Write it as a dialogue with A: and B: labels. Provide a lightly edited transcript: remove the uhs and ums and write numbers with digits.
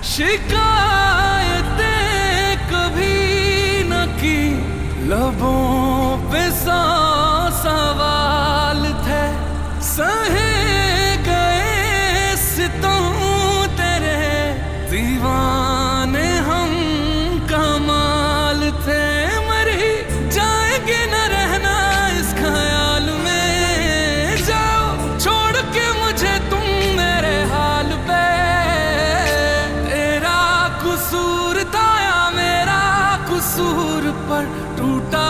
A: शिकायतें कभी न की, लबों पे सौ सवाल थे, सहे गए सितम तेरे, दीवाने हम कमाल थे। मर ही जाएंगे न रहना इस ख्याल में, जाओ छोड़ के मुझे तुम मेरे हाल पे। तेरा कसूर था या मेरा कसूर, पर टूटा